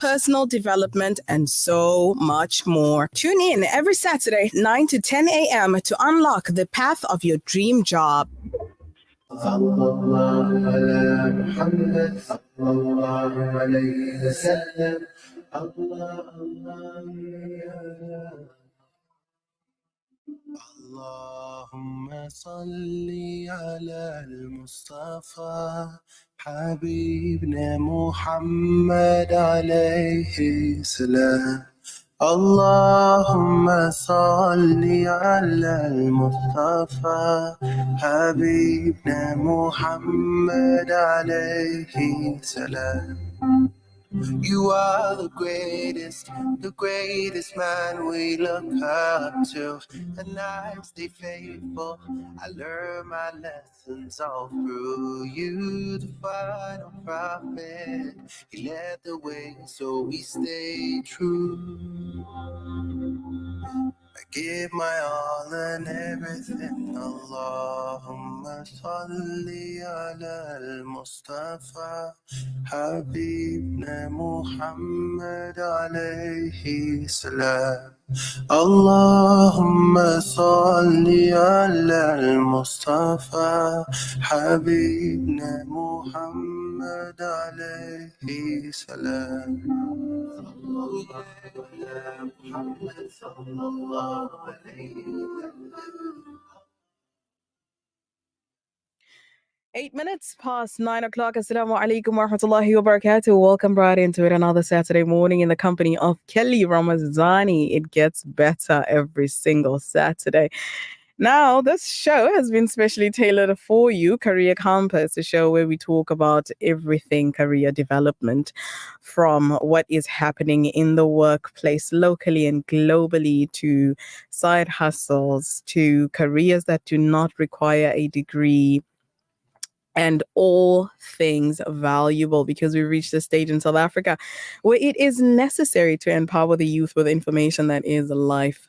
personal development, and so much more. Tune in every Saturday, 9 to 10 a.m. to unlock the path of your dream job. اللهم صل على المصطفى حبيبنا محمد عليه السلام. اللهم صل على المصطفى حبيبنا محمد عليه السلام. You are the greatest man we look up to. And I stay faithful, I learn my lessons all through you. The final prophet, he led the way, so we stay true. I give my all and everything. Allahumma salli ala al-Mustafa Habibna Muhammad alayhi salam. Allahumma salli ala al-Mustafa Habibna Muhammad alayhi salam. 8 minutes past 9 o'clock. Assalamu alaikum wa rahmatullahi wa barakatuh. Welcome right into it another Saturday morning in the company of Kelly Ramazani. It gets better every single Saturday. Now, this show has been specially tailored for you, Career Compass, a show where we talk about everything career development, from what is happening in the workplace locally and globally, to side hustles, to careers that do not require a degree, and all things valuable, because we reached a stage in South Africa where it is necessary to empower the youth with information that is life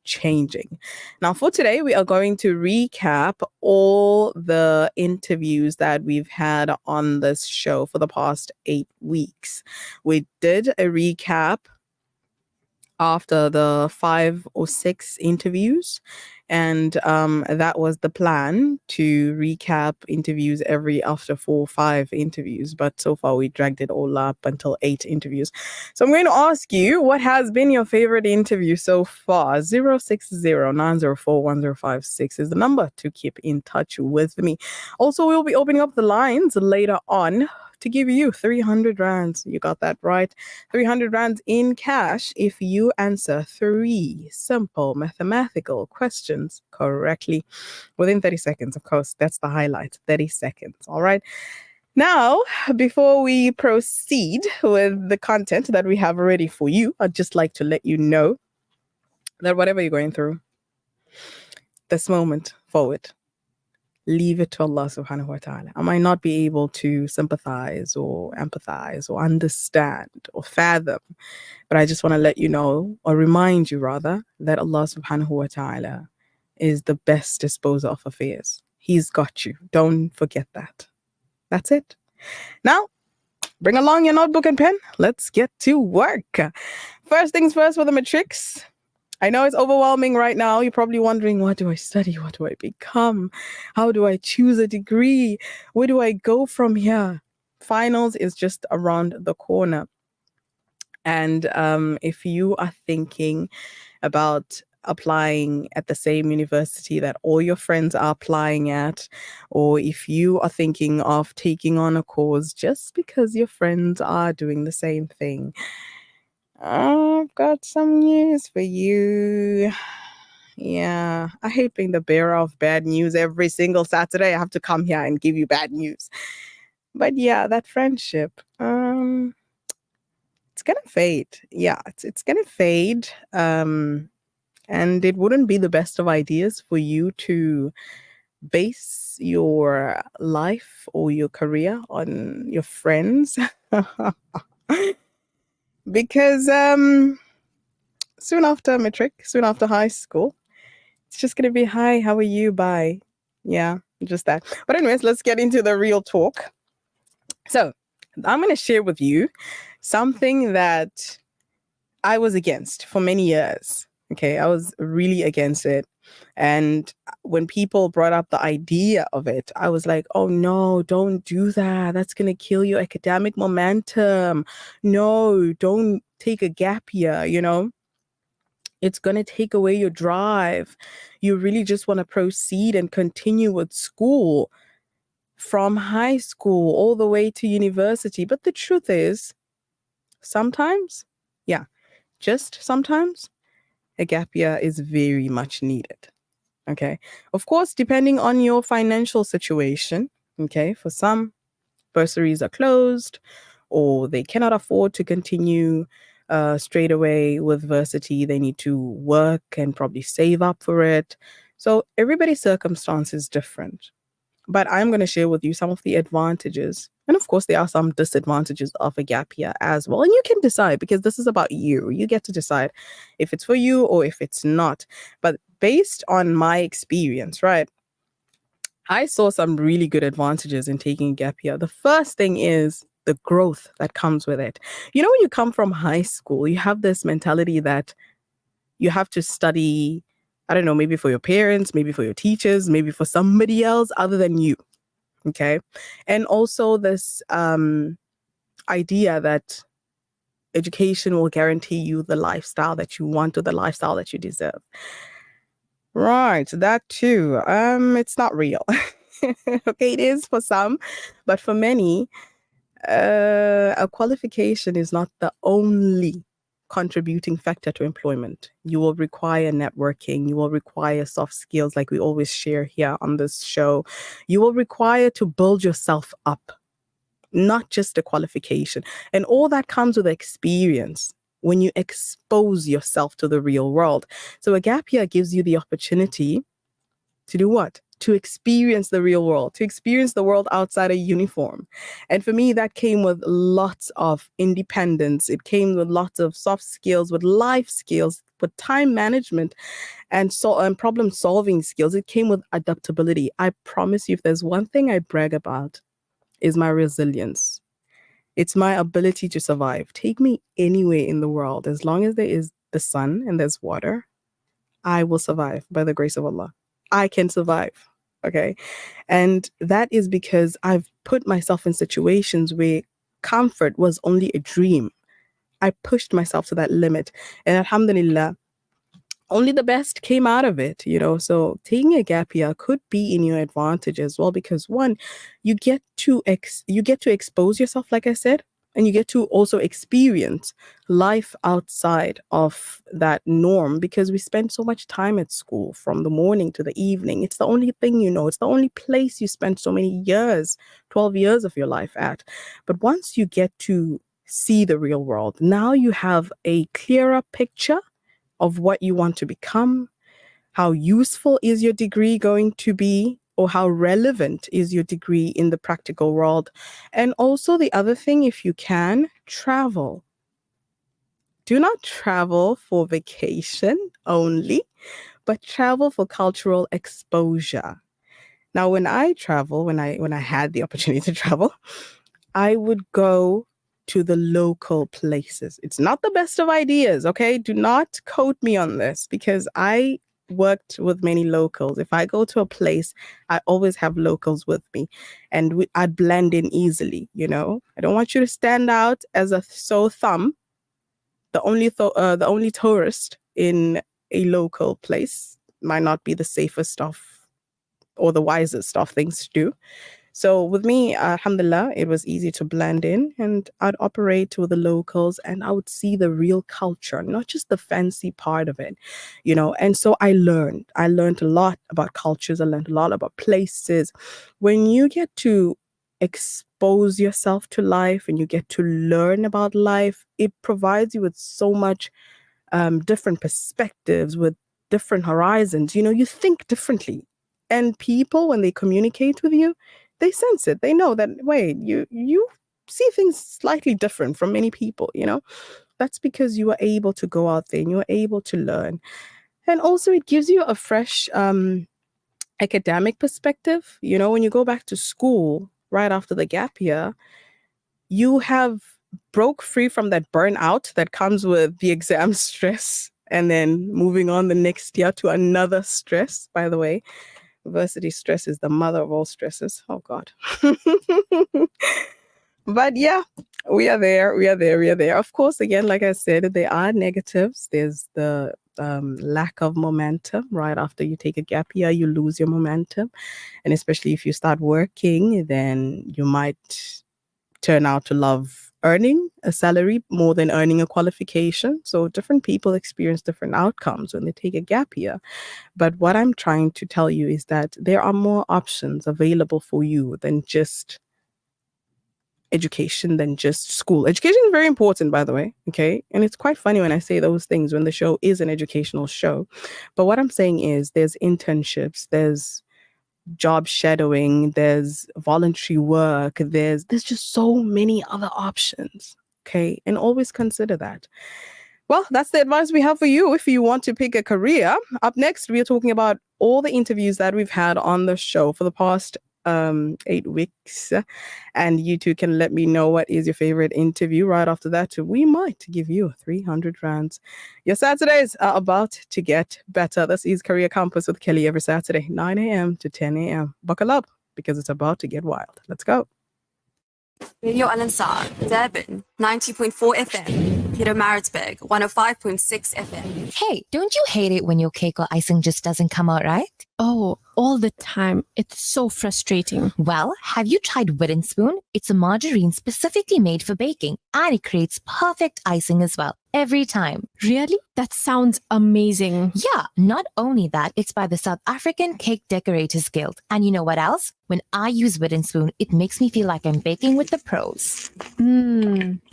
changing. Now, for today, we are going to recap all the interviews that we've had on this show for the past 8 weeks. We did a recap after the 5 or 6 interviews, and that was the plan, to recap interviews after 4 or 5 interviews, but so far we dragged it all up until 8 interviews. So I'm going to ask you, what has been your favorite interview so far? 060-904-1056 is the number to keep in touch with me. Also, we'll be opening up the lines later on to give you 300 rands. You got that right. 300 rands in cash if you answer 3 simple mathematical questions correctly within 30 seconds. Of course, that's the highlight, 30 seconds. All right. Now, before we proceed with the content that we have ready for you, I'd just like to let you know that whatever you're going through, this moment forward, leave it to Allah subhanahu wa ta'ala. I might not be able to sympathize or empathize or understand or fathom, but I just want to let you know, or remind you rather, that Allah subhanahu wa ta'ala is the best disposer of affairs. He's got you. Don't forget that. That's it. Now, bring along your notebook and pen. Let's get to work. First things first for the matrix. I know it's overwhelming right now. You're probably wondering, what do I study? What do I become? How do I choose a degree? Where do I go from here? Finals is just around the corner. And if you are thinking about applying at the same university that all your friends are applying at, or if you are thinking of taking on a course just because your friends are doing the same thing, I've got some news for you. Yeah, I hate being the bearer of bad news every single Saturday. I have to come here and give you bad news. But yeah, that friendship, it's gonna fade. Yeah, it's gonna fade. And it wouldn't be the best of ideas for you to base your life or your career on your friends. Because soon after matric, soon after high school, it's just going to be, hi, how are you? Bye. Yeah, just that. But anyways, let's get into the real talk. So I'm going to share with you something that I was against for many years. Okay, I was really against it. And when people brought up the idea of it, I was like, oh no, don't do that. That's going to kill your academic momentum. No, don't take a gap year, It's going to take away your drive. You really just want to proceed and continue with school from high school all the way to university. But the truth is, sometimes, yeah, just sometimes, a gap year is very much needed. Okay. Of course, depending on your financial situation, okay, for some, bursaries are closed or they cannot afford to continue straight away with varsity. They need to work and probably save up for it. So everybody's circumstance is different. But I'm going to share with you some of the advantages. And of course, there are some disadvantages of a gap year as well. And you can decide because this is about you. You get to decide if it's for you or if it's not. But based on my experience, right, I saw some really good advantages in taking a gap year. The first thing is the growth that comes with it. When you come from high school, you have this mentality that you have to study, I don't know, maybe for your parents, maybe for your teachers, maybe for somebody else other than you. Okay. And also this idea that education will guarantee you the lifestyle that you want or the lifestyle that you deserve. Right. That too. It's not real. Okay, it is for some, but for many, a qualification is not the only contributing factor to employment. You will require networking. You will require soft skills, like we always share here on this show. You will require to build yourself up, not just a qualification. And all that comes with experience when you expose yourself to the real world. So a gap year gives you the opportunity to do what? To experience the real world, to experience the world outside a uniform. And for me, that came with lots of independence. It came with lots of soft skills, with life skills, with time management and problem solving skills. It came with adaptability. I promise you, if there's one thing I brag about, is my resilience. It's my ability to survive. Take me anywhere in the world. As long as there is the sun and there's water, I will survive by the grace of Allah. I can survive. Okay. And that is because I've put myself in situations where comfort was only a dream. I pushed myself to that limit. And alhamdulillah, only the best came out of it, So taking a gap year could be in your advantage as well because one, you get to expose yourself, like I said, and you get to also experience life outside of that norm because we spend so much time at school from the morning to the evening. It's the only thing it's the only place you spend so many years, 12 years of your life at. But once you get to see the real world, now you have a clearer picture of what you want to become, how useful is your degree going to be, or how relevant is your degree in the practical world. And also the other thing, if you can, travel. Do not travel for vacation only, but travel for cultural exposure. Now, when I travel, when I had the opportunity to travel, I would go to the local places. It's not the best of ideas, okay? Do not quote me on this because I worked with many locals. If I go to a place, I always have locals with me and I'd blend in easily, I don't want you to stand out as a sore thumb, the only tourist in a local place. Might not be the safest of or the wisest of things to do. So with me, alhamdulillah, it was easy to blend in and I'd operate with the locals and I would see the real culture, not just the fancy part of it, And so I learned a lot about cultures. I learned a lot about places. When you get to expose yourself to life and you get to learn about life, it provides you with so much different perspectives, with different horizons. You think differently. And people, when they communicate with you, they sense it. They know that, wait, you see things slightly different from many people, That's because you are able to go out there and you are able to learn. And also it gives you a fresh academic perspective. When you go back to school right after the gap year, you have broke free from that burnout that comes with the exam stress and then moving on the next year to another stress. By the way, varsity stress is the mother of all stresses. Oh, God. But yeah, we are there. We are there. We are there. Of course, again, like I said, there are negatives. There's the lack of momentum. Right after you take a gap year, you lose your momentum. And especially if you start working, then you might turn out to love earning a salary more than earning a qualification. So different people experience different outcomes when they take a gap year. But what I'm trying to tell you is that there are more options available for you than just education, than just school. Education is very important, by the way. Okay. And it's quite funny when I say those things when the show is an educational show. But what I'm saying is there's internships, there's job shadowing, there's voluntary work, there's just so many other options. Okay. And always consider that. Well, that's the advice we have for you if you want to pick a career. Up next, we are talking about all the interviews that we've had on the show for the past 8 weeks. And you two can let me know what is your favorite interview. Right after that, we might give you 300 rands. Your Saturdays are about to get better. This is Career Campus with Kelly every Saturday, 9 a.m. to 10 a.m. Buckle up because it's about to get wild. Let's go. Radio Al-Ansar, Durban, 90.4 FM. Peter Maritzburg, 105.6 FM. Hey, don't you hate it when your cake or icing just doesn't come out right? Oh, all the time. It's so frustrating. Well, have you tried Wooden Spoon? It's a margarine specifically made for baking, and it creates perfect icing as well, every time. Really? That sounds amazing. Yeah, not only that, it's by the South African Cake Decorators Guild. And you know what else? When I use Wooden Spoon, it makes me feel like I'm baking with the pros.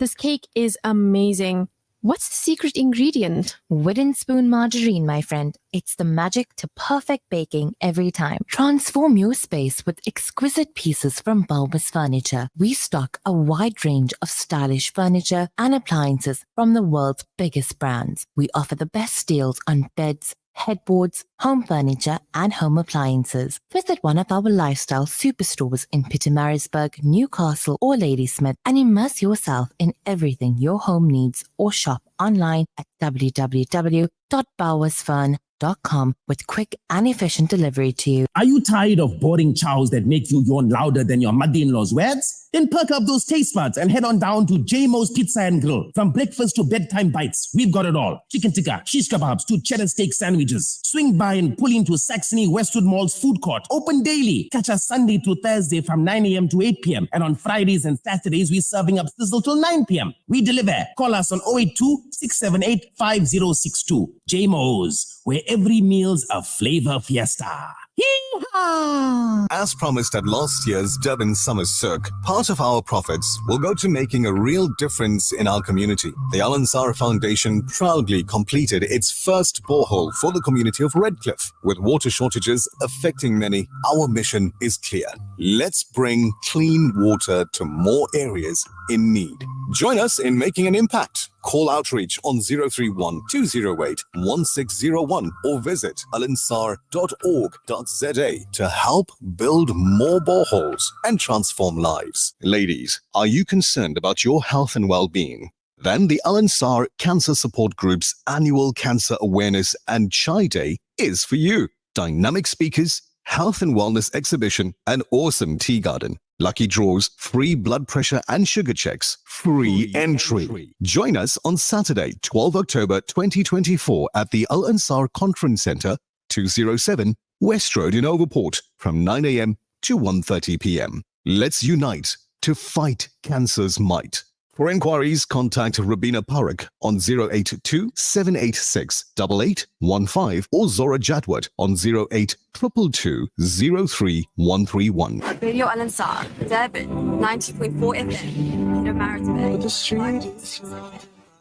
This cake is amazing. What's the secret ingredient? Wooden Spoon margarine, my friend. It's the magic to perfect baking every time. Transform your space with exquisite pieces from Bulbous Furniture. We stock a wide range of stylish furniture and appliances from the world's biggest brands. We offer the best deals on beds, headboards, home furniture, and home appliances. Visit one of our lifestyle superstores in Pietermaritzburg, Newcastle, or Ladysmith and immerse yourself in everything your home needs, or shop online at www.bowersfurn.com with quick and efficient delivery to you. Are you tired of boring chows that make you yawn louder than your mother-in-law's words? Then perk up those taste buds and head on down to JMO's Pizza and Grill. From breakfast to bedtime bites, we've got it all. Chicken tikka, shish kebabs to cheddar steak sandwiches. Swing by and pull into Saxony Westwood Mall's food court. Open daily. Catch us Sunday to Thursday from 9 a.m. to 8 p.m. And on Fridays and Saturdays, we're serving up sizzle till 9 p.m. We deliver. Call us on 082-678-5062. JMO's, where every meal's a flavor fiesta. Yee-haw! As promised at last year's Durban Summer Cirque, part of our profits will go to making a real difference in our community. The Al-Ansar Foundation proudly completed its first borehole for the community of Redcliffe. With water shortages affecting many, our mission is clear. Let's bring clean water to more areas in need. Join us in making an impact. Call Outreach on 031-208-1601 or visit alansar.org.za to help build more boreholes and transform lives. Ladies, are you concerned about your health and well-being? Then the Al-Ansar Cancer Support Group's annual Cancer Awareness and Chai Day is for you. Dynamic speakers, health and wellness exhibition, an awesome tea garden. Lucky draws, free blood pressure and sugar checks, free entry. Join us on Saturday, 12 October 2024 at the Al-Ansar Conference Center, 207 West Road in Overport from 9 a.m. to 1:30 p.m. Let's unite to fight cancer's might. For inquiries, contact Rabina Parak on 082-786-8815 or Zora Jadwat on 08222-03131. Radio Al-Ansar, Durban, 90.4 FM. Peter Maritzburg. The street is surrounded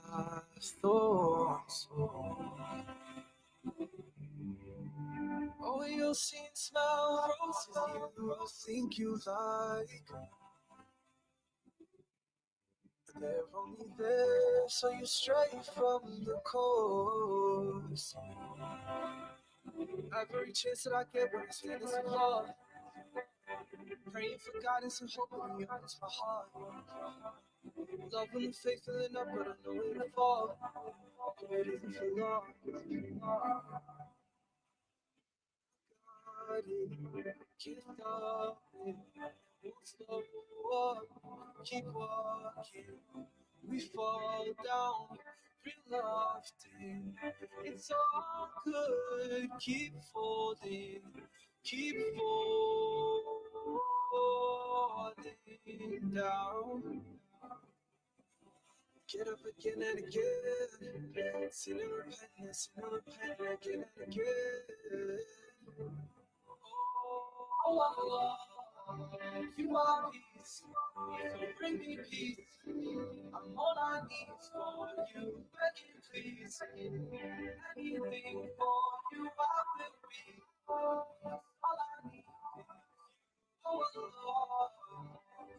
by thorns. Oh, you'll see and smell roses you think you like. They're only there so you stray from the course. Every chance that I get when it's feeling so hard, praying for guidance and hoping you honest my heart. Love when the faith filling up, but I know where to fall. I'm ready for long. Got it. Can't stop it. Won't slow up. Keep walking. We fall down. Real often. It's all good. Keep folding. Keep falling down. Get up again and again. Sin and repent again and again. Oh, you are peace. So bring me peace. I'm on my knees for you. Begging, please. Anything for you, I will be. All I need is oh, Lord.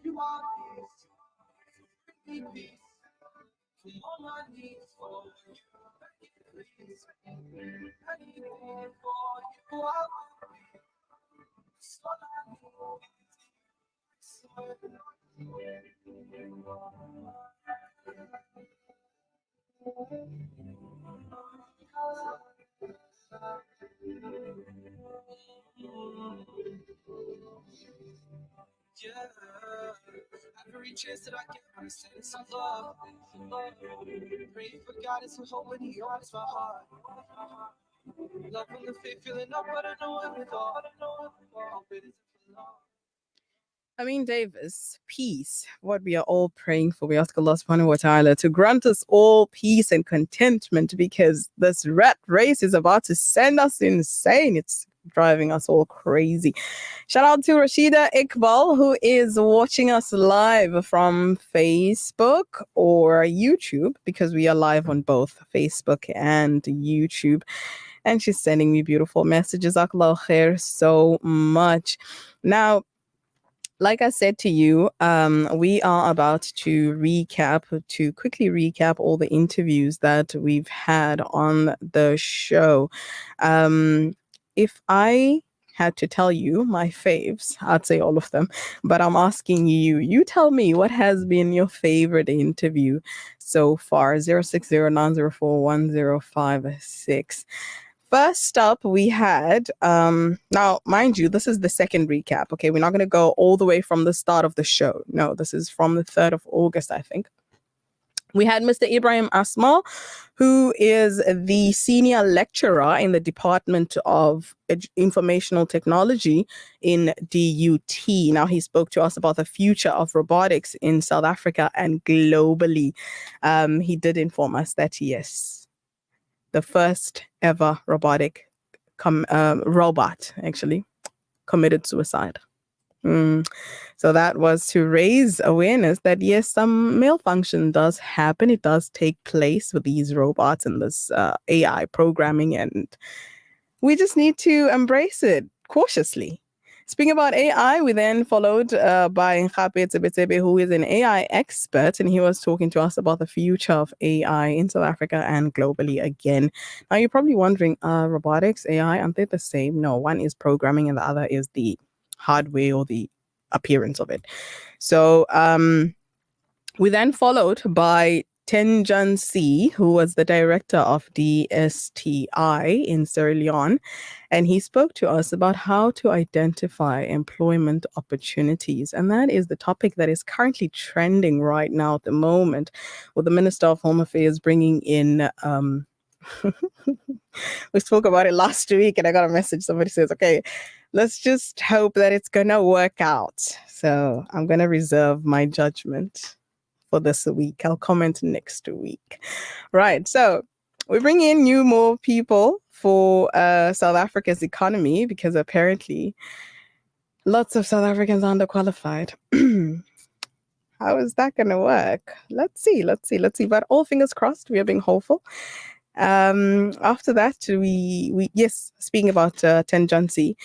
You are peace. So bring me peace. I'm on my knees for you. Begging, please. Anything for you, I will be. So I need yeah, every chance that I get, I send it some love. Praying for guidance and hope when He honors my heart. Love when the faith filling up, but I know it with all. Hope it isn't for long. I mean, Davis, peace. What we are all praying for. We ask Allah subhanahu wa ta'ala to grant us all peace and contentment because this rat race is about to send us insane. It's driving us all crazy. Shout out to Rashida Iqbal, who is watching us live from Facebook or YouTube because we are live on both Facebook and YouTube. And she's sending me beautiful messages. Jazakallah khair so much. Now, like I said to you, we are about to quickly recap all the interviews that we've had on the show. If I had to tell you my faves, I'd say all of them, but I'm asking you, you tell me what has been your favorite interview so far. 0609041056. First up, we had, now, mind you, this is the second recap, okay? We're not going to go all the way from the start of the show. No, this is from the 3rd of August, I think. We had Mr. Ibrahim Asmal, who is the senior lecturer in the Department of Informational Technology in DUT. Now, he spoke to us about the future of robotics in South Africa and globally. He did inform us that, yes, the first ever robot actually committed suicide. So that was to raise awareness that yes, some malfunction does happen. It does take place with these robots and this AI programming, and we just need to embrace it cautiously. Speaking about AI, we then followed by Nkhape Tsebetsebe, who is an AI expert, and he was talking to us about the future of AI in South Africa and globally again. Now, you're probably wondering, robotics, AI, aren't they the same? No, one is programming and the other is the hardware or the appearance of it. So we then followed by Tenjan C, who was the director of DSTI in Sierra Leone, and he spoke to us about how to identify employment opportunities. And that is the topic that is currently trending right now at the moment, with the Minister of Home Affairs bringing in we spoke about it last week and I got a message. Somebody says, okay, let's just hope that it's going to work out. So I'm going to reserve my judgment for this week. I'll comment next week. Right. So we bring in more people for South Africa's economy because apparently lots of South Africans are underqualified. How is that going to work? Let's see. But all fingers crossed, we are being hopeful. After that, we yes, speaking about Ten Jansi,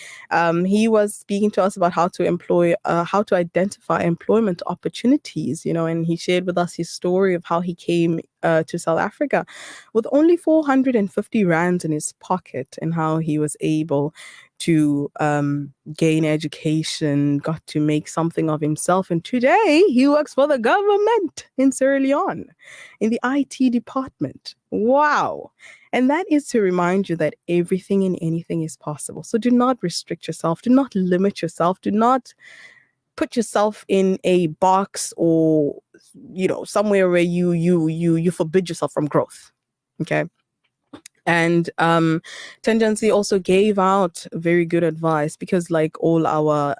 he was speaking to us about how to identify employment opportunities, and he shared with us his story of how he came to South Africa with only 450 rands in his pocket and how he was able to gain education, got to make something of himself. And today he works for the government in Sierra Leone in the IT department. Wow. And that is to remind you that everything and anything is possible. So do not restrict yourself. Do not limit yourself. Do not put yourself in a box or, somewhere where you forbid yourself from growth. Okay. And Tendency also gave out very good advice, because like all our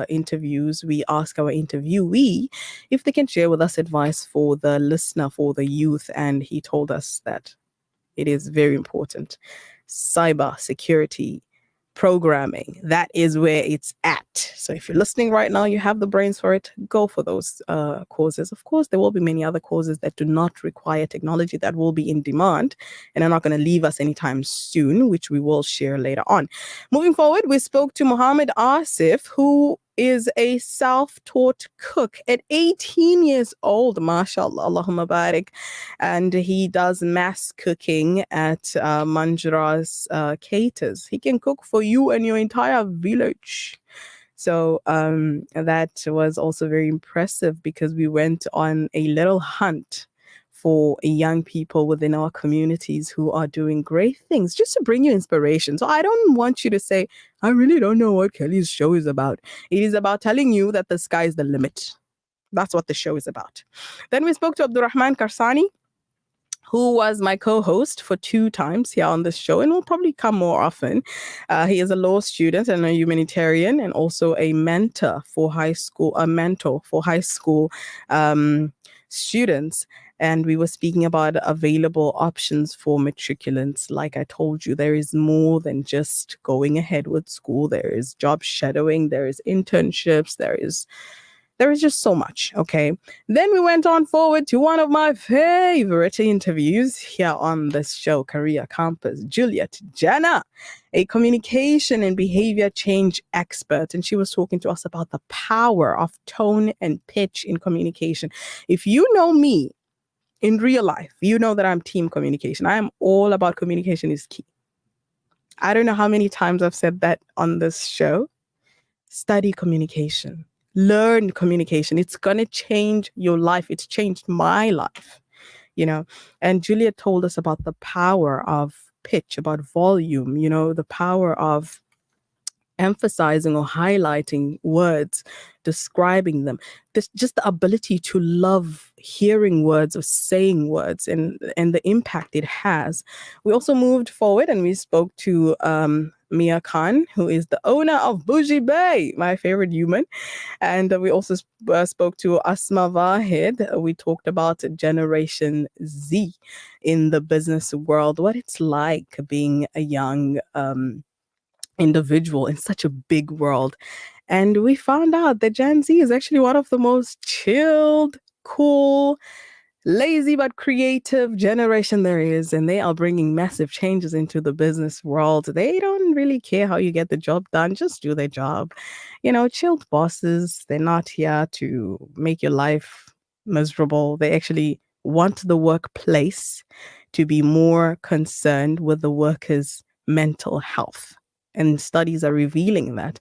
interviews, we ask our interviewee if they can share with us advice for the listener, for the youth. And he told us that it is very important. Cyber security, programming, that is where it's at. So if you're listening right now, you have the brains for it, go for those courses. Of course, there will be many other courses that do not require technology that will be in demand and are not going to leave us anytime soon, which we will share later on. Moving forward, we spoke to Mohammed Asif, who is a self-taught cook at 18 years old, mashallah, Allahumma barik, and he does mass cooking at Manjara's Caters. He can cook for you and your entire village. So that was also very impressive, because we went on a little hunt for young people within our communities who are doing great things, just to bring you inspiration. So I don't want you to say, I really don't know what Kelly's show is about. It is about telling you that the sky is the limit. That's what the show is about. Then we spoke to Abdurrahman Karsani, who was my co-host for 2 times here on this show and will probably come more often. He is a law student and a humanitarian, and also a mentor for high school students. And we were speaking about available options for matriculants. Like I told you, there is more than just going ahead with school. There is job shadowing, there is internships, there is just so much. Okay. Then we went on forward to one of my favorite interviews here on this show, Career Campus, Juliet Jenna, a communication and behavior change expert. And she was talking to us about the power of tone and pitch in communication. If you know me in real life, you know that I'm team communication. I am all about communication is key. I don't know how many times I've said that on this show. Study communication. Learn communication. It's going to change your life. It's changed my life, And Julia told us about the power of pitch, about volume, the power of emphasizing or highlighting words, describing them. Just the ability to love hearing words or saying words, and the impact it has. We also moved forward and we spoke to Mia Khan, who is the owner of Bougie Bay, my favorite human. And we also spoke to Asma Vahid. We talked about Generation Z in the business world, what it's like being a young individual in such a big world. And we found out that Gen Z is actually one of the most chilled, cool, lazy but creative generation there is, and they are bringing massive changes into the business world. They don't really care how you get the job done, just do their job. Chilled bosses, they're not here to make your life miserable. They actually want the workplace to be more concerned with the workers' mental health. And studies are revealing that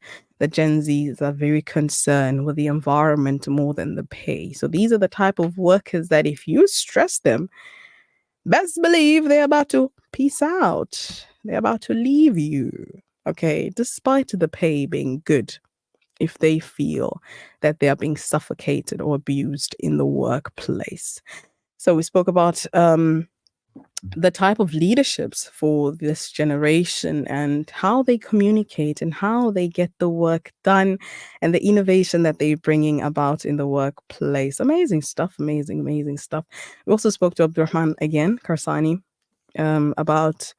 Gen Zs are very concerned with the environment more than the pay. So these are the type of workers that if you stress them, best believe they're about to peace out. They're about to leave you. Okay, despite the pay being good, if they feel that they are being suffocated or abused in the workplace. So we spoke about the type of leaderships for this generation and how they communicate and how they get the work done and the innovation that they're bringing about in the workplace. Amazing stuff. Amazing stuff. We also spoke to Abdurrahman again, Karsani, about,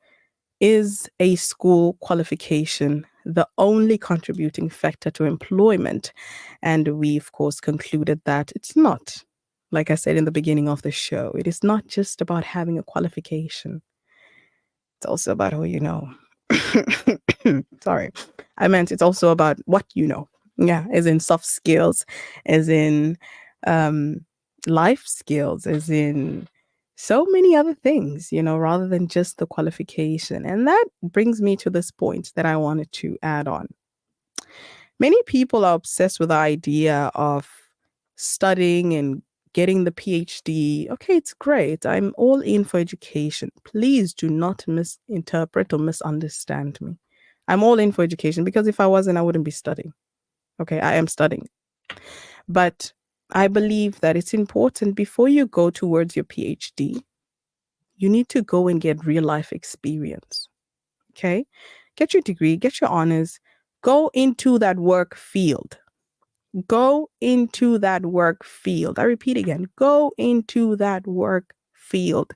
is a school qualification the only contributing factor to employment? And we, of course, concluded that it's not. Like I said in the beginning of the show, it is not just about having a qualification. It's also about who you know. Sorry. I meant it's also about what you know. Yeah, as in soft skills, as in life skills, as in so many other things, rather than just the qualification. And that brings me to this point that I wanted to add on. Many people are obsessed with the idea of studying and getting the PhD. Okay, it's great. I'm all in for education. Please do not misinterpret or misunderstand me. I'm all in for education because if I wasn't, I wouldn't be studying. Okay, I am studying. But I believe that it's important before you go towards your PhD, you need to go and get real life experience. Okay, get your degree, get your honors, go into that work field. Go into that work field. I repeat again, go into that work field.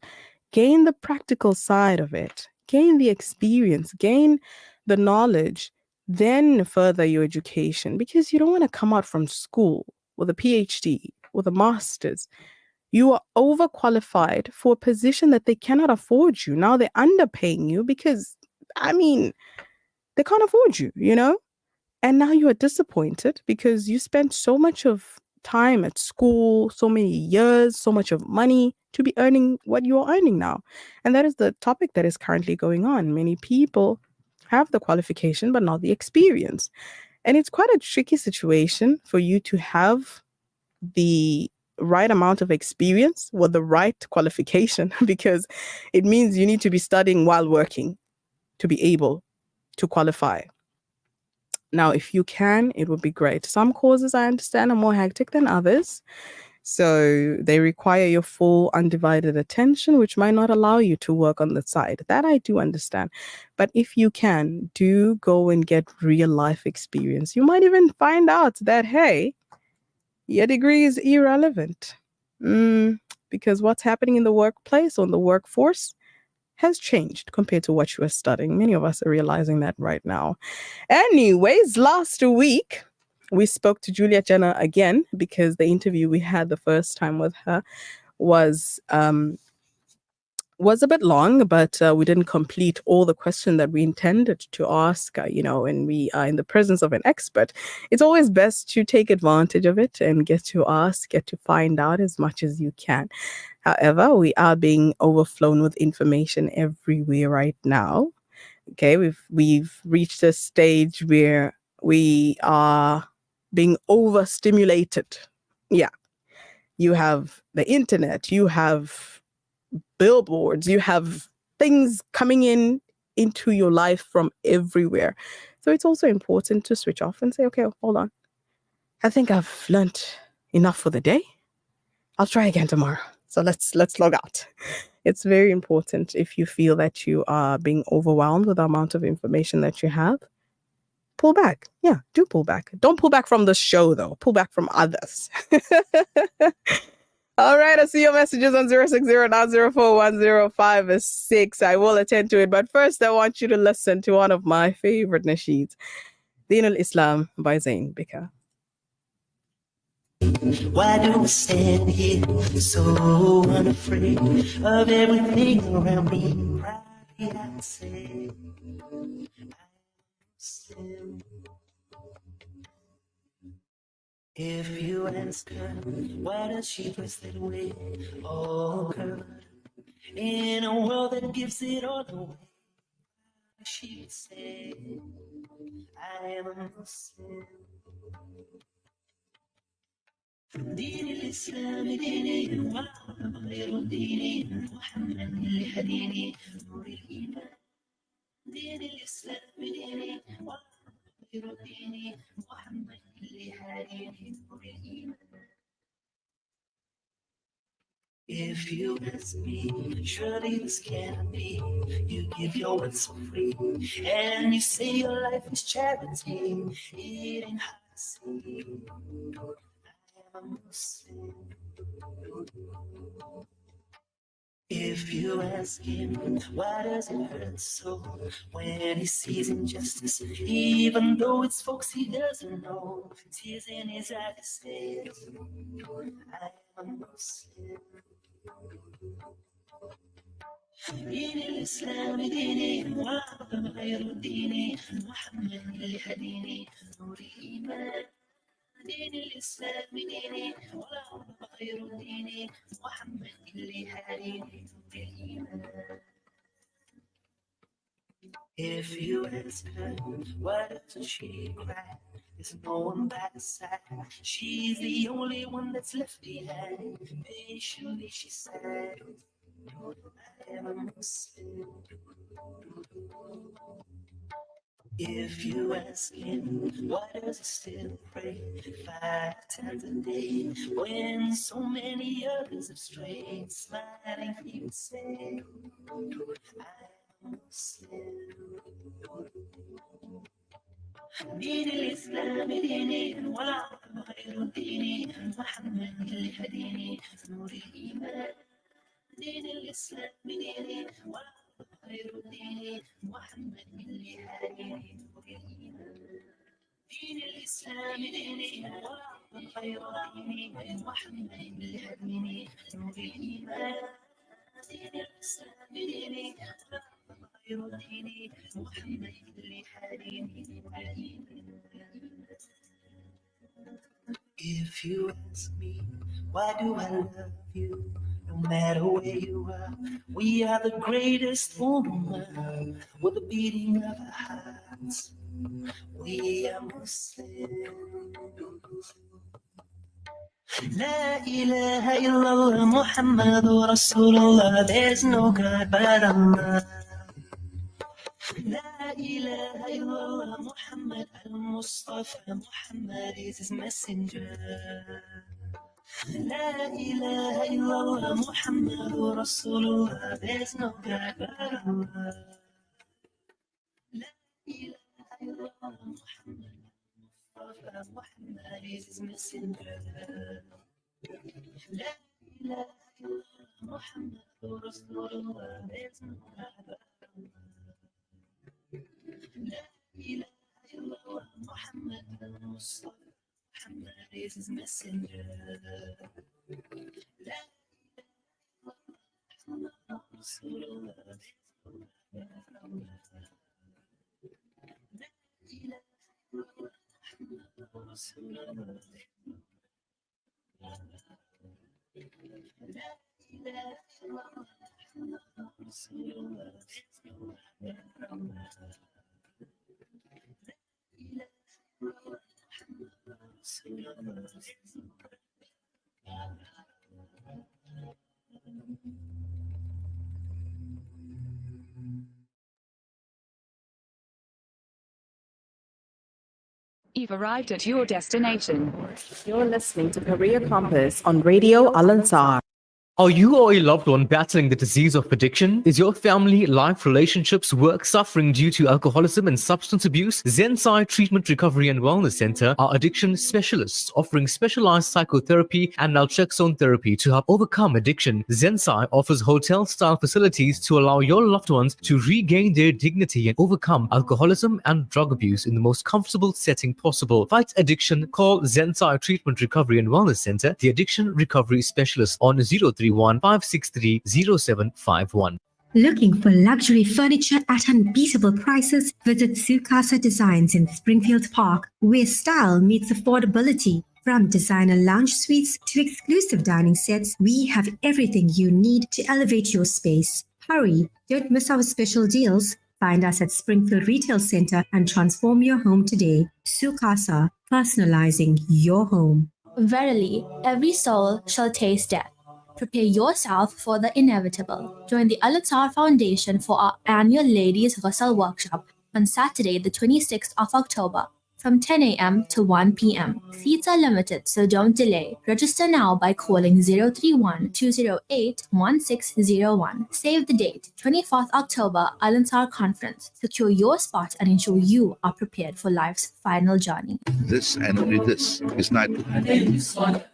Gain the practical side of it, gain the experience, gain the knowledge, then further your education because you don't want to come out from school with a PhD, with a master's. You are overqualified for a position that they cannot afford you. Now they're underpaying you because, they can't afford you. And now you are disappointed because you spent so much of time at school, so many years, so much of money to be earning what you are earning now. And that is the topic that is currently going on. Many people have the qualification, but not the experience. And it's quite a tricky situation for you to have the right amount of experience with the right qualification because it means you need to be studying while working to be able to qualify. Now, if you can, it would be great. Some courses I understand are more hectic than others. So they require your full undivided attention, which might not allow you to work on the side. That I do understand. But if you can, do go and get real life experience. You might even find out that, hey, your degree is irrelevant. Because what's happening in the workplace or in the workforce has changed compared to what you were studying. Many of us are realizing that right now. Anyways, last week we spoke to Juliet Jenner again because the interview we had the first time with her was a bit long, but we didn't complete all the questions that we intended to ask. And we are in the presence of an expert. It's always best to take advantage of it and get to ask, get to find out as much as you can. However, we are being overflown with information everywhere right now. Okay, we've reached a stage where we are being overstimulated. Yeah, you have the internet, you have billboards, you have things coming into your life from everywhere. So it's also important to switch off and say, okay, hold on. I think I've learned enough for the day. I'll try again tomorrow. So let's log out. It's very important if you feel that you are being overwhelmed with the amount of information that you have. Pull back. Yeah, do pull back. Don't pull back from the show, though. Pull back from others. All right, I see your messages on 060-904-1056. I will attend to it. But first, I want you to listen to one of my favorite nasheeds, Din al-Islam by Zayn Bika. Why do we stand here so unafraid of everything around me? Proudly I say, Muslim. If you ask her, why does she dress that way? All covered in a world that gives it all away. She would say, I am a Muslim. دين الإسلام ديني وغير ديني محمد اللي هديني نور الإيمان دين الإسلام ديني وغير ديني محمد اللي هديني نور الإيمان. If you ask me, surely this can't be. You give your words for free, and you say your life is charity. It ain't hard to see. I am a Muslim. If you ask him, why does it hurt so when he sees injustice, even though it's folks he doesn't know? Tears in his eyes says, I am a Muslim. دين الإسلام ديني وغير ديني محمد اللي هديني نور الإيمان دين الإسلام ديني خير ديني محمد اللي هديني بالإيمان. If you ask her, why doesn't she cry? There's no one by her side. She's the only one that's left behind. Patiently she said, I am a Muslim. If you ask him, why does he still pray 5 times a day when so many others have strayed? Smiling, he would say, I am a Muslim. دين الإسلام ديني والعقل غير ديني محمد اللي هديني نور الإيمان. دين الإسلام ديني والعقل غير ديني محمد اللي هديني نور الإيمان. دين الإسلام ديني والعقل غير ديني محمد اللي هديني نور الإيمان. دين الإسلام ديني غير ديني محمد اللي هديني نور الإيمان. If you ask me, why do I love you? No matter where you are, we are the greatest woman with the beating of our hearts. We are Muslims. La ilaha illallah Muhammadur Rasulullah. There's no God but Allah. La ilaha illallah Muhammad al-Mustafa. Muhammad is his messenger. La ilaha illallah Muhammadur Rasulullah. There's no God but Allah. La ilaha illallah Muhammad al-Mustafa. Muhammad is his messenger. La ilaha illallah Muhammadur Rasulullah. There's no God but Allah. La ilaha illallah Muhammad al-Mustafa. Muhammad is his messenger. La ilaha illallah Rasulullah. La ilaha illallah Rasulullah. La ilaha illallah Rasulullah. You've arrived at your destination. You're listening to Career Compass on Radio Al Ansar. Are you or a loved one battling the disease of addiction? Is your family, life, relationships, work suffering due to alcoholism and substance abuse? Zensai Treatment, Recovery and Wellness Center are addiction specialists offering specialized psychotherapy and naltrexone therapy to help overcome addiction. Zensai offers hotel-style facilities to allow your loved ones to regain their dignity and overcome alcoholism and drug abuse in the most comfortable setting possible. Fight addiction. Call Zensai Treatment, Recovery and Wellness Center, the addiction recovery specialist on 031-563-0751. Looking for luxury furniture at unbeatable prices? Visit Sukasa Designs in Springfield Park, where style meets affordability. From designer lounge suites to exclusive dining sets, we have everything you need to elevate your space. Hurry, don't miss our special deals. Find us at Springfield Retail Center and transform your home today. Sukasa, personalizing your home. Verily, every soul shall taste death. Prepare yourself for the inevitable. Join the Al Ansar Foundation for our annual Ladies Ghusl Workshop on Saturday, the 26th of October from 10 a.m. to 1 p.m. Seats are limited, so don't delay. Register now by calling 031-208-1601. Save the date, 24th October, Al Ansar Conference. Secure your spot and ensure you are prepared for life's final journey. This and only this is Nightline.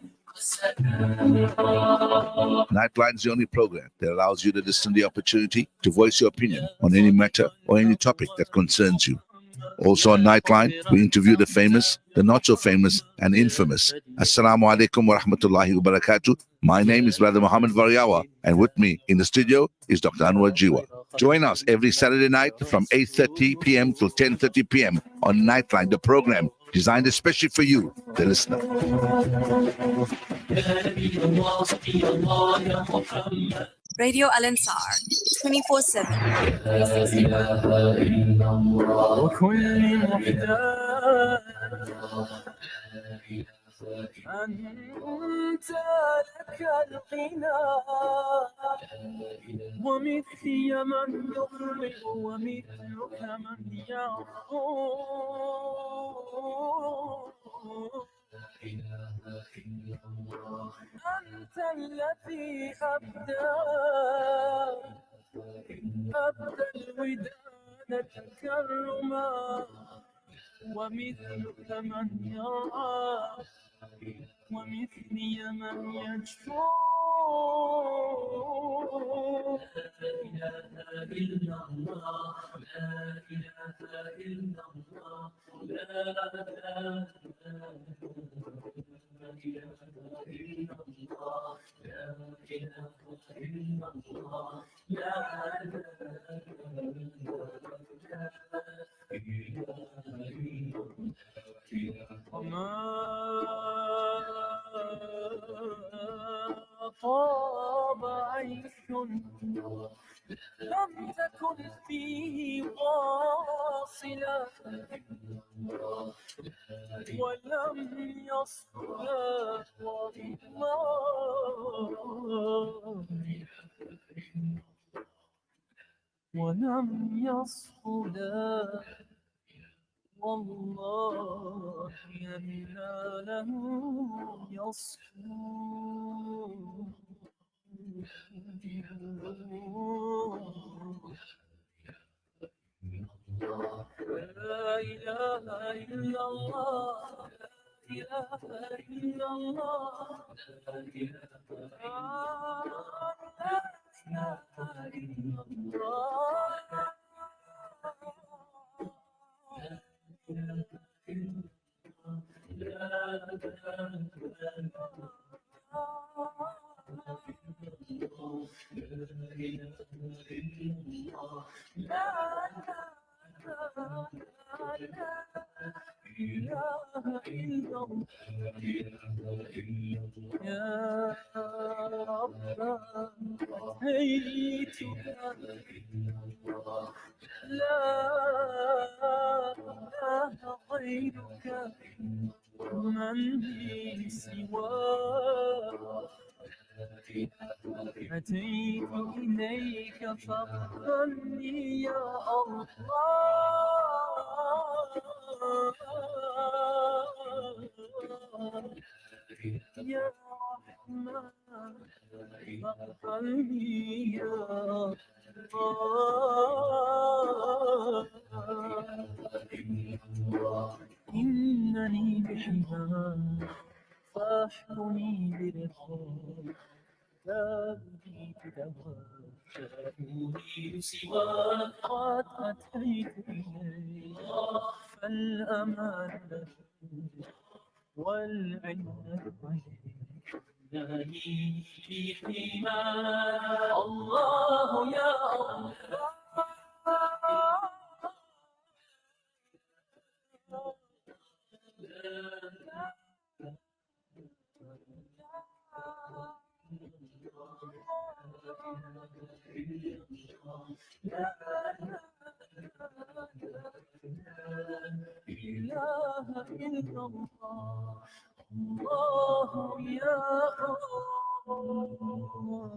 Nightline is the only program that allows you to listen to the opportunity to voice your opinion on any matter or any topic that concerns you. Also on Nightline, we interview the famous, the not so famous, and infamous. Assalamu alaikum wa rahmatullahi wa barakatuh. My name is Brother Muhammad Variawa, and with me in the studio is Dr. Anwar Jiwa. Join us every Saturday night from 8:30 p.m. till 10:30 p.m. on Nightline, the program designed especially for you, the listener. Radio Al Ansar, 24/7, 365. أنت لك الغنى ومثلي من يخرج ومثلك من يخرج أنت الذي أبدى الوداد تكرما ومثلك من يرعى ومثلي من يشكو لا إله إلا الله لا إله إلا الله لا إله إلا الله لا إله إلا الله لا وما طاب عيش لم تكن فيه واصلا ولم يصلح ولم يصلح والله أنا له يصفو لا إله إلا الله لا إله إلا الله لا إله إلا الله يا رب أتيتك لا إله غيرك من لي سواك أتيت إليك فاقبلني يا الله يا رحمن فاقبلني يا الله إنني بحماك فاحمني برضاك لا أريد دواك لا أريد سواك قد أتيت إليك فالأمان لك والعلم عليك إنني في حماك الله يا الله إله إلا الله الله يا الله.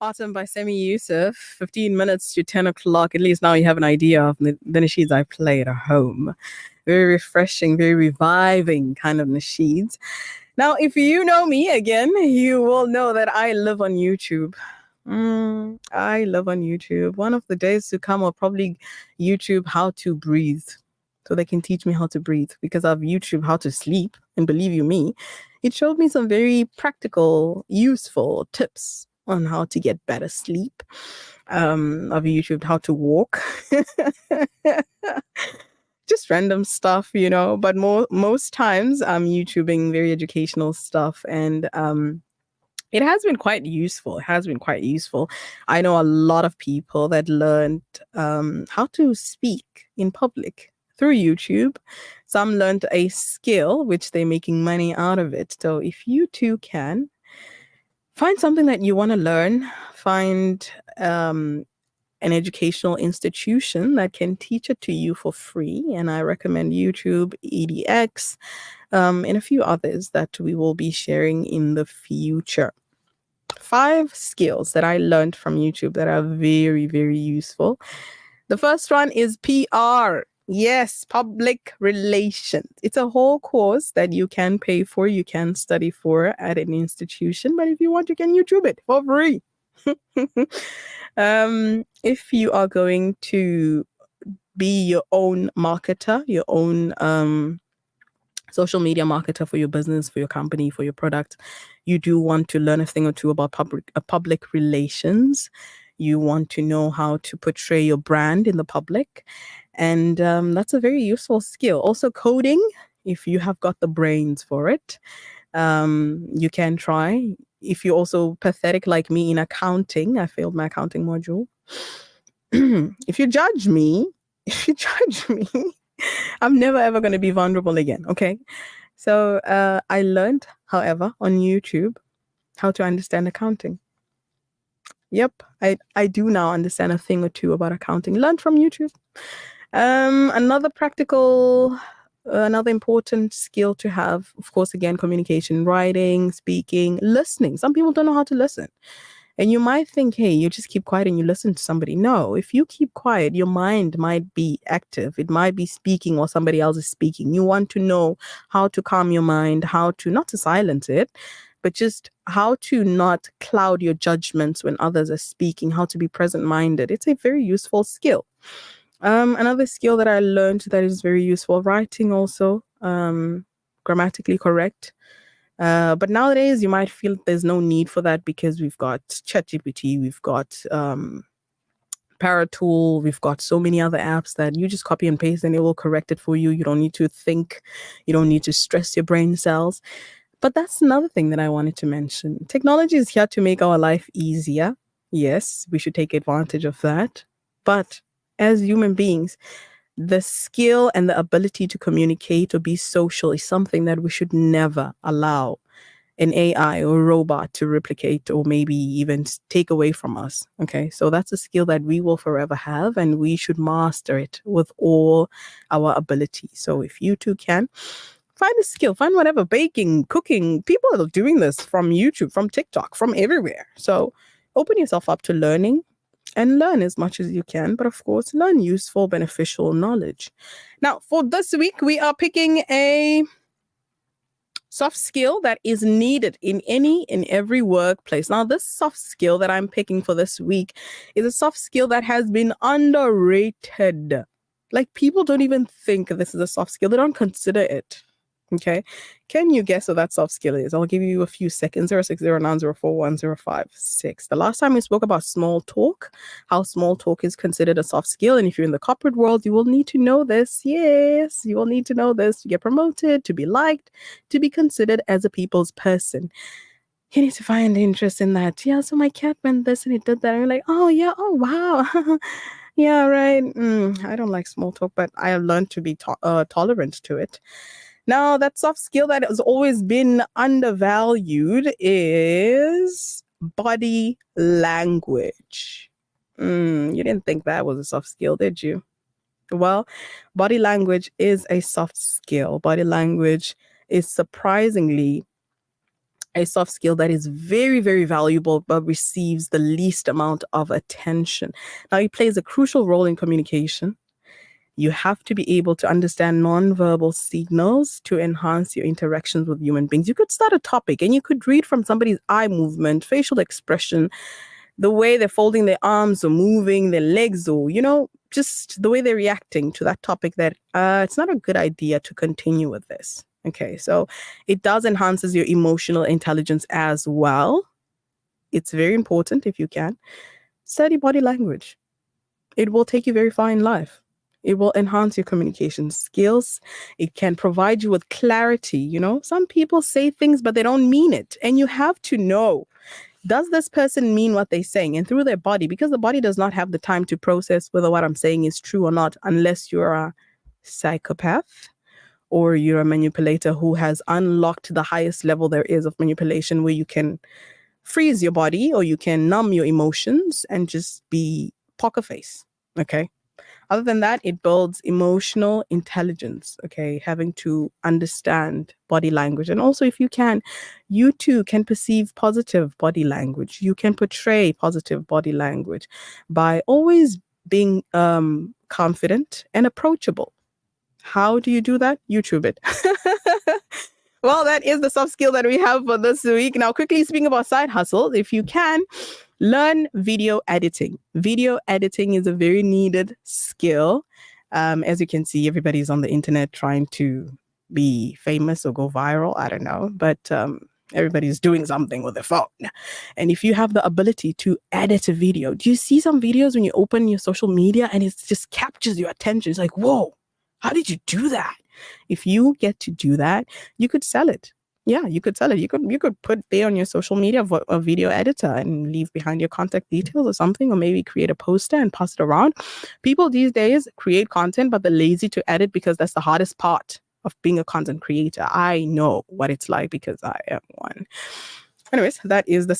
Autumn by Semi Yusuf, 15 minutes to 10 o'clock. At least now you have an idea of the nasheeds I play at home. Very refreshing, very reviving kind of nasheeds. Now, if you know me again, you will know that I live on YouTube. I live on YouTube. One of the days to come, I'll probably YouTube how to breathe. So they can teach me how to breathe, because I've YouTube how to sleep. And believe you me, it showed me some very practical, useful tips on how to get better sleep. I've YouTubed how to walk. Just random stuff, you know, but most times I'm YouTubing very educational stuff, and it has been quite useful. I know a lot of people that learned how to speak in public through YouTube. Some learned a skill, which they're making money out of it. So if you too can, find something that you want to learn, find an educational institution that can teach it to you for free. And I recommend YouTube, EDX, and a few others that we will be sharing in the future. 5 skills that I learned from YouTube that are very, very useful. The first one is PR. Yes, public relations. It's a whole course that you can pay for, you can study for at an institution, but if you want, you can YouTube it for free. If you are going to be your own marketer, your own social media marketer for your business, for your company, for your product, you do want to learn a thing or two about public relations. You want to know how to portray your brand in the public. And that's a very useful skill. Also coding, if you have got the brains for it, you can try. If you're also pathetic like me in accounting, I failed my accounting module. If you judge me, I'm never ever going to be vulnerable again. Okay. So I learned, however, on YouTube how to understand accounting. Yep. I do now understand a thing or two about accounting. Learned from YouTube. Another important skill to have, of course, again, communication, writing, speaking, listening. Some people don't know how to listen. And you might think, hey, you just keep quiet and you listen to somebody. No, if you keep quiet, your mind might be active. It might be speaking while somebody else is speaking. You want to know how to calm your mind, how to, not to silence it, but just how to not cloud your judgments when others are speaking, how to be present-minded. It's a very useful skill. Another skill that I learned that is very useful, writing also, grammatically correct. But nowadays, you might feel there's no need for that because we've got ChatGPT, we've got Paratool, we've got so many other apps that you just copy and paste and it will correct it for you. You don't need to think. You don't need to stress your brain cells. But that's another thing that I wanted to mention. Technology is here to make our life easier. Yes, we should take advantage of that. But as human beings, the skill and the ability to communicate or be social is something that we should never allow an AI or robot to replicate or maybe even take away from us. Okay, so that's a skill that we will forever have and we should master it with all our ability. So if you too can, find a skill, find whatever, baking, cooking. People are doing this from YouTube, from TikTok, from everywhere. So open yourself up to learning. And learn as much as you can, but of course, learn useful, beneficial knowledge. Now, for this week, we are picking a soft skill that is needed in any and every workplace. Now, this soft skill that I'm picking for this week is a soft skill that has been underrated. Like, people don't even think this is a soft skill. They don't consider it. Okay. Can you guess what that soft skill is? I'll give you a few seconds. 0609041056. The last time we spoke about small talk, how small talk is considered a soft skill. And if you're in the corporate world, you will need to know this. Yes, you will need to know this to get promoted, to be liked, to be considered as a people's person. You need to find interest in that. Yeah, so my cat went this and it did that. And you're like, oh, yeah, oh, wow. Yeah, right. I don't like small talk, but I have learned to be tolerant to it. Now, that soft skill that has always been undervalued is body language. You didn't think that was a soft skill, did you? Well, body language is a soft skill. Body language is surprisingly a soft skill that is very, very valuable, but receives the least amount of attention. Now, it plays a crucial role in communication. You have to be able to understand nonverbal signals to enhance your interactions with human beings. You could start a topic and you could read from somebody's eye movement, facial expression, the way they're folding their arms or moving their legs, or, just the way they're reacting to that topic, that it's not a good idea to continue with this. Okay, so it does enhances your emotional intelligence as well. It's very important, if you can. Study body language. It will take you very far in life. It will enhance your communication skills. It can provide you with clarity. Some people say things, but they don't mean it. And you have to know, does this person mean what they're saying? And through their body, because the body does not have the time to process whether what I'm saying is true or not, unless you're psychopath, or you're a manipulator who has unlocked the highest level there is of manipulation, where you can freeze your body or you can numb your emotions and just be poker face. Okay. Other than that, it builds emotional intelligence. Okay. Having to understand body language. And also, if you can, you too can perceive positive body language. You can portray positive body language by always being confident and approachable. How do you do that? YouTube it. Well, that is the soft skill that we have for this week. Now, quickly speaking about side hustles, if you can, learn video editing. Video editing is a very needed skill. As you can see, everybody's on the internet trying to be famous or go viral. I don't know, but everybody's doing something with their phone. And if you have the ability to edit a video, do you see some videos when you open your social media and it just captures your attention? It's like, whoa, how did you do that? If you get to do that, you could sell it. Yeah, you could sell it. You could put there on your social media a video editor and leave behind your contact details or something, or maybe create a poster and pass it around. People these days create content, but they're lazy to edit because that's the hardest part of being a content creator. I know what it's like because I am one. Anyways, that is the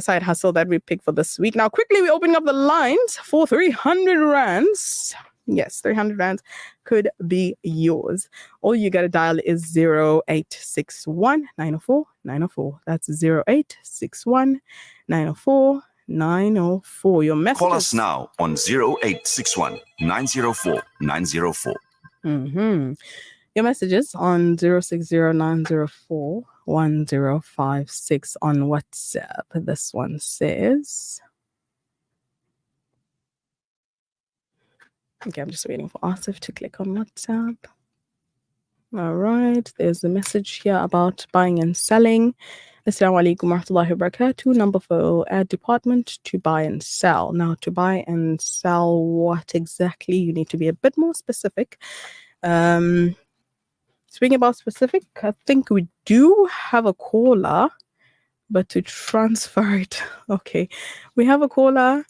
side hustle that we picked for this week. Now, quickly, we're opening up the lines for 300 rands. Yes, 300 rands could be yours. All you got to dial is 0861 904 904. That's 0861 904 904. Your messages. Call us now on 0861 904 904. Your messages on 060 904 1056 on WhatsApp. This one says... Okay, I'm just waiting for Asif to click on WhatsApp. All right, there's a message here about buying and selling. Assalamu alaikum wa rahmatullahi wa barakatuh. Number for ad department to buy and sell. Now, to buy and sell what exactly? You need to be a bit more specific. Speaking about specific, I think we do have a caller, but to transfer it. Okay, we have a caller.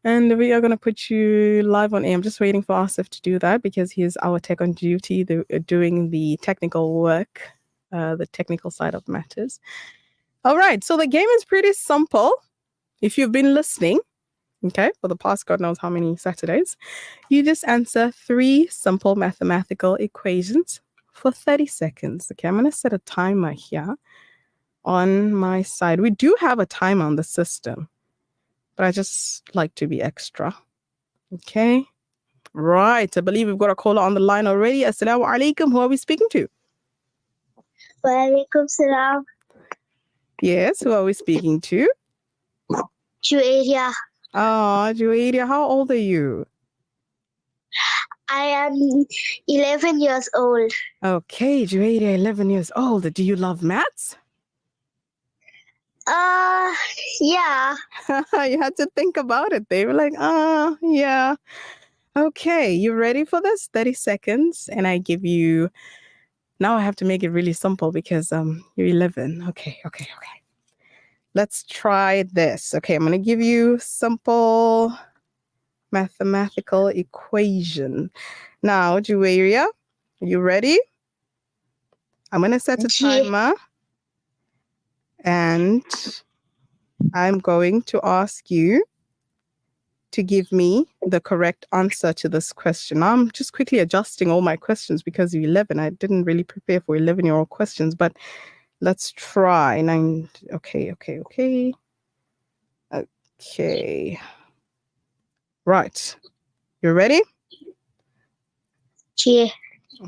And we are going to put you live on air. I'm just waiting for Asif to do that because he is our tech on duty, doing the technical work, the technical side of matters. All right. So the game is pretty simple. If you've been listening, okay, for the past God knows how many Saturdays, you just answer 3 simple mathematical equations for 30 seconds. Okay, I'm going to set a timer here on my side. We do have a timer on the system, but I just like to be extra. Okay. Right. I believe we've got a caller on the line already. Assalamu alaikum. Who are we speaking to? Wa alaikum salam. Yes. Who are we speaking to? Juwaria. Oh, Juwaria. How old are you? I am 11 years old. Okay. Juwaria, 11 years old. Do you love maths? Yeah. You had to think about it. They were like, yeah. Okay, you ready for this? 30 seconds. And I give you, now I have to make it really simple because you're 11. Okay. Let's try this. Okay, I'm going to give you simple mathematical equation. Now, Juwaria, are you ready? I'm going to set a timer. And I'm going to ask you to give me the correct answer to this question. I'm just quickly adjusting all my questions because you're 11. I didn't really prepare for 11-year-old questions, but let's try. Okay. Right. You ready? Yeah.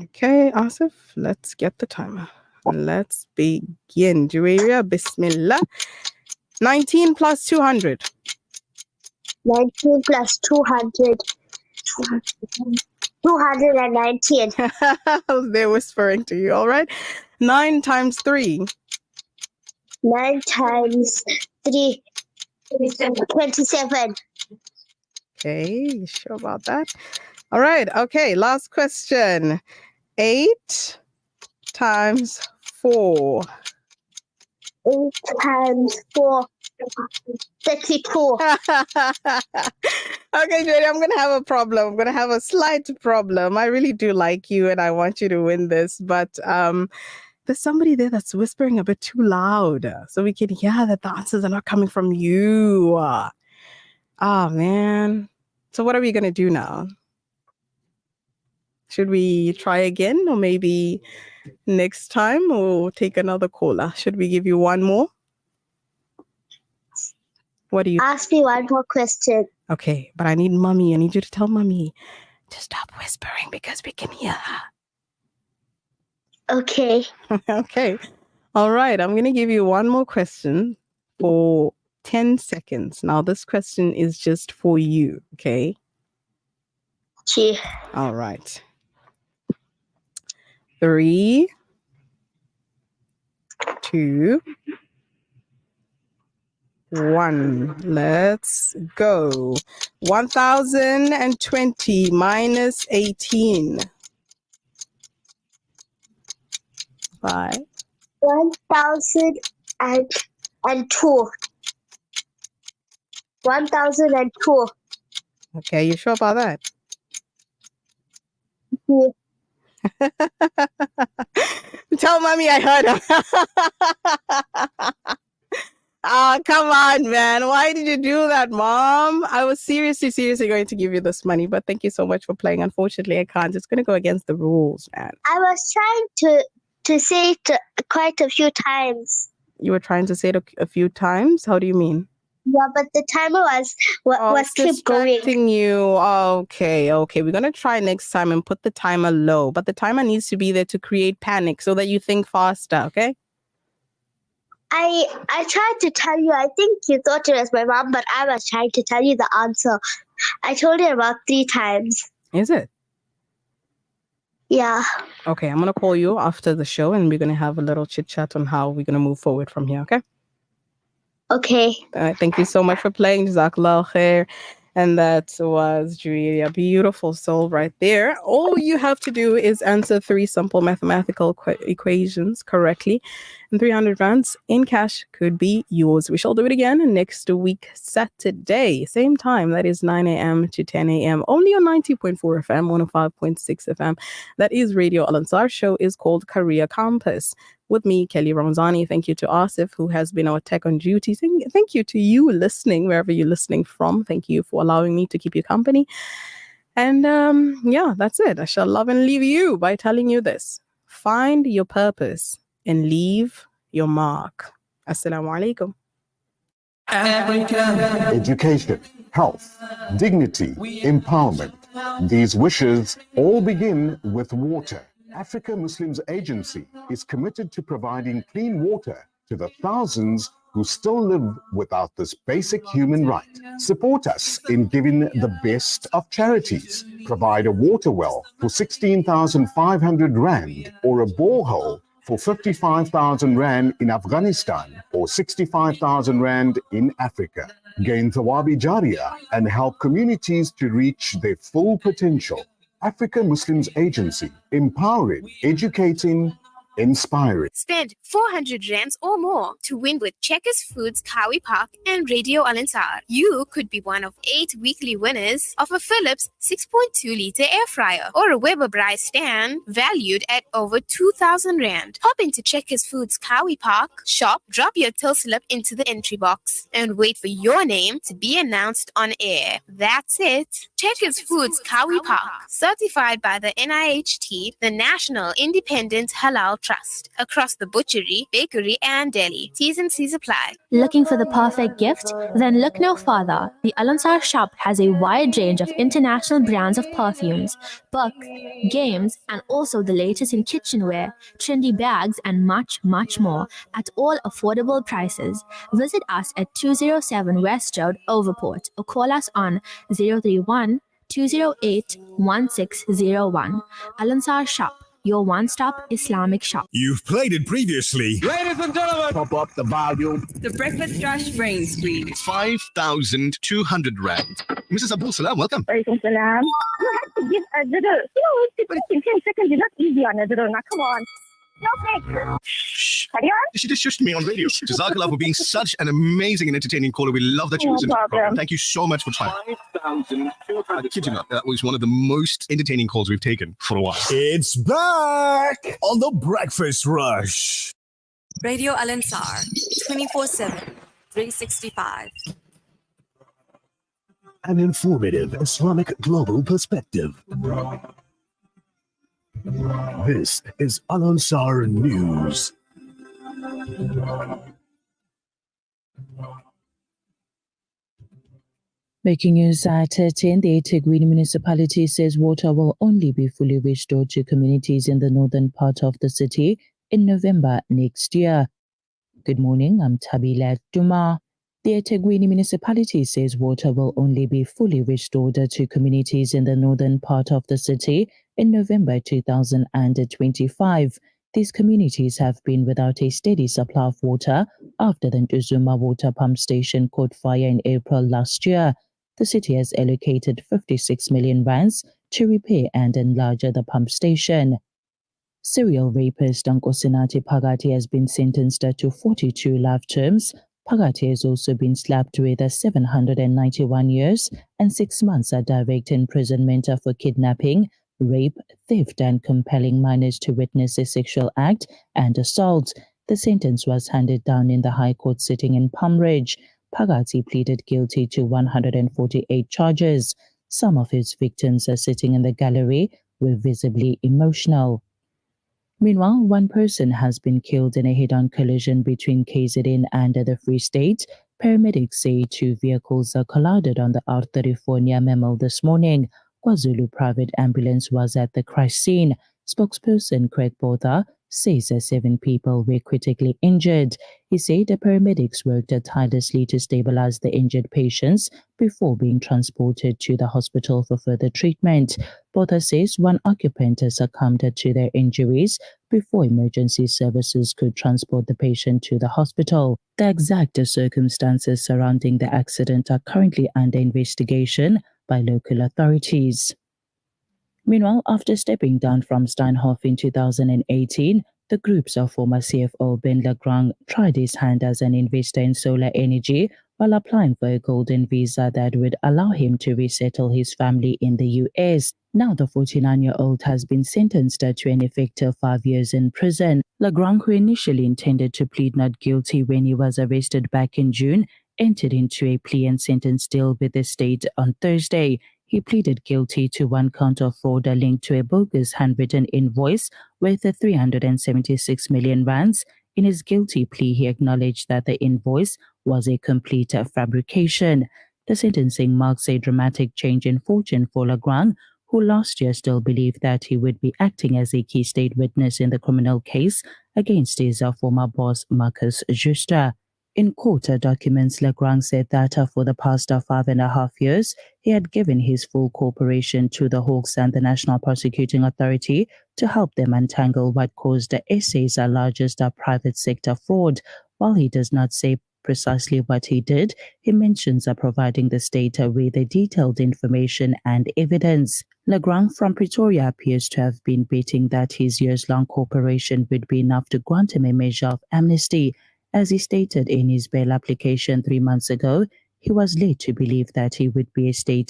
Okay, Asif, let's get the timer. Let's begin. Juwaria, bismillah. 19 plus 200. 19 plus 200. 219. They're whispering to you, all right? 9 times 3. 9 times 3. 27. Okay, you sure about that? All right, okay, last question. 8 times 4. 8 times 4. 32. Okay, Jody, I'm going to have a problem. I'm going to have a slight problem. I really do like you and I want you to win this, but there's somebody there that's whispering a bit too loud so we can hear that the answers are not coming from you. Ah, man. So what are we going to do now? Should we try again or maybe next time or take another caller? Should we give you one more? What do you Ask me one more question. Okay, but I need mommy. I need you to tell mommy to stop whispering because we can hear her. Okay. Okay. All right. I'm going to give you one more question for 10 seconds. Now, this question is just for you. Okay. Okay. All right. 3, 2, 1. Let's go. 1020 minus 18. 5. 1002. 1002. Okay, you sure about that? Yeah. Tell mommy I heard her. Oh, come on, man. Why did you do that, Mom? I was seriously going to give you this money, but thank you so much for playing. Unfortunately, I can't. It's going to go against the rules, man. I was trying to say it quite a few times. You were trying to say it a few times? How do you mean? Yeah, but the timer was keep going. Distracting you. Okay. We're going to try next time and put the timer low, but the timer needs to be there to create panic so that you think faster, okay? I tried to tell you, I think you thought it was my mom, but I was trying to tell you the answer. I told it about 3 times. Is it? Yeah. Okay, I'm going to call you after the show and we're going to have a little chit chat on how we're going to move forward from here, okay? Okay. Thank you so much for playing. Jazakallah khair. And that was Julia. Beautiful soul right there. All you have to do is answer 3 simple mathematical equations correctly. And 300 rands in cash could be yours. We shall do it again next week, Saturday. Same time. That is 9 a.m. to 10 a.m. Only on 90.4 FM, 105.6 FM. That is Radio Al Ansar. Show is called Career Compass. With me, Kelly Ramazani. Thank you to Asif, who has been our tech on duty. Thank you to you listening, wherever you're listening from. Thank you for allowing me to keep you company. And yeah, that's it. I shall love and leave you by telling you this. Find your purpose and leave your mark. Assalamu alaikum. Education, health, dignity, empowerment. These wishes all begin with water. Africa Muslims Agency is committed to providing clean water to the thousands who still live without this basic human right. Support us in giving the best of charities. Provide a water well for 16,500 rand or a borehole for 55,000 rand in Afghanistan or 65,000 rand in Africa. Gain Thawabi Jariyah and help communities to reach their full potential. Africa Muslims Agency, empowering, educating, inspiring. Spend 400 rands or more to win with Checkers Foods Kawi Park and Radio Al Ansar. You could be one of 8 weekly winners of a Philips 6.2-liter air fryer or a Weber Bryce stand valued at over 2,000 rand. Hop into Checkers Foods Kawi Park, shop, drop your till slip into the entry box, and wait for your name to be announced on air. That's it. Checkers Foods Kawi Park, certified by the NIHT, the National Independent Halal Trust, across the butchery, bakery, and deli. T's and C's apply. Looking for the perfect gift? Then look no further. The Al Ansar shop has a wide range of international brands of perfumes, books, games, and also the latest in kitchenware, trendy bags, and much, much more at all affordable prices. Visit us at 207 West Road, Overport, or call us on 031 208 1601. Al Ansar shop, your one-stop Islamic shop. You've played it previously. Ladies and gentlemen, Pop up the volume. the breakfast rush reigns, please. 5,200 rand. Mrs. Abdul Salam, welcome. Walaikum salam. You have to give a little, it's in 10 seconds, you're not easy on a little. Now, come on. Shh. She just shushed me on radio. Jazakallah for being such an amazing and entertaining caller. We love that you listened to the program. Thank you so much for trying. I kid you not, that was one of the most entertaining calls we've taken for a while. It's back on the Breakfast Rush. Radio Al Ansar, 24/7, 365. An informative Islamic global perspective. This is Al Ansar News. Making news at 10, the eThekwini municipality says water will only be fully restored to communities in the northern part of the city in November next year. Good morning, I'm Tabila Duma. The eThekwini municipality says water will only be fully restored to communities in the northern part of the city in November 2025. These communities have been without a steady supply of water after the Ntuzuma water pump station caught fire in April last year. The city has allocated 56 million rands to repair and enlarge the pump station. Serial rapist Nkosinati Phakathi has been sentenced to 42 life terms. Phakathi has also been slapped with 791 years and 6 months direct imprisonment for kidnapping, rape, theft, and compelling minors to witness a sexual act and assault. The sentence was handed down in the High Court sitting in Palm Ridge. Phakathi pleaded guilty to 148 charges. Some of his victims sitting in the gallery were visibly emotional. Meanwhile, one person has been killed in a head-on collision between KZN and the Free State. Paramedics say 2 vehicles collided on the R34 near Memel this morning. KwaZulu private ambulance was at the crash scene. Spokesperson Craig Botha says 7 people were critically injured. He said the paramedics worked tirelessly to stabilize the injured patients before being transported to the hospital for further treatment. Botha says one occupant succumbed to their injuries before emergency services could transport the patient to the hospital. The exact circumstances surrounding the accident are currently under investigation by local authorities. Meanwhile, after stepping down from Steinhoff in 2018, the group's former CFO Ben Legrand tried his hand as an investor in solar energy while applying for a golden visa that would allow him to resettle his family in the US. Now the 49-year-old has been sentenced to an effective 5 years in prison. Legrand, who initially intended to plead not guilty when he was arrested back in June, entered into a plea and sentence deal with the state on Thursday. He pleaded guilty to 1 count of fraud linked to a bogus handwritten invoice worth 376 million rands. In his guilty plea, he acknowledged that the invoice was a complete fabrication. The sentencing marks a dramatic change in fortune for Legrand, who last year still believed that he would be acting as a key state witness in the criminal case against his former boss Marcus Justa. In court documents, Legrand said that for the past 5.5 years, he had given his full cooperation to the Hawks and the National Prosecuting Authority to help them untangle what caused the SA's largest private sector fraud. While he does not say precisely what he did, he mentions providing the state with detailed information and evidence. Legrand from Pretoria appears to have been betting that his years-long cooperation would be enough to grant him a measure of amnesty. As he stated in his bail application 3 months ago, he was led to believe that he would be a state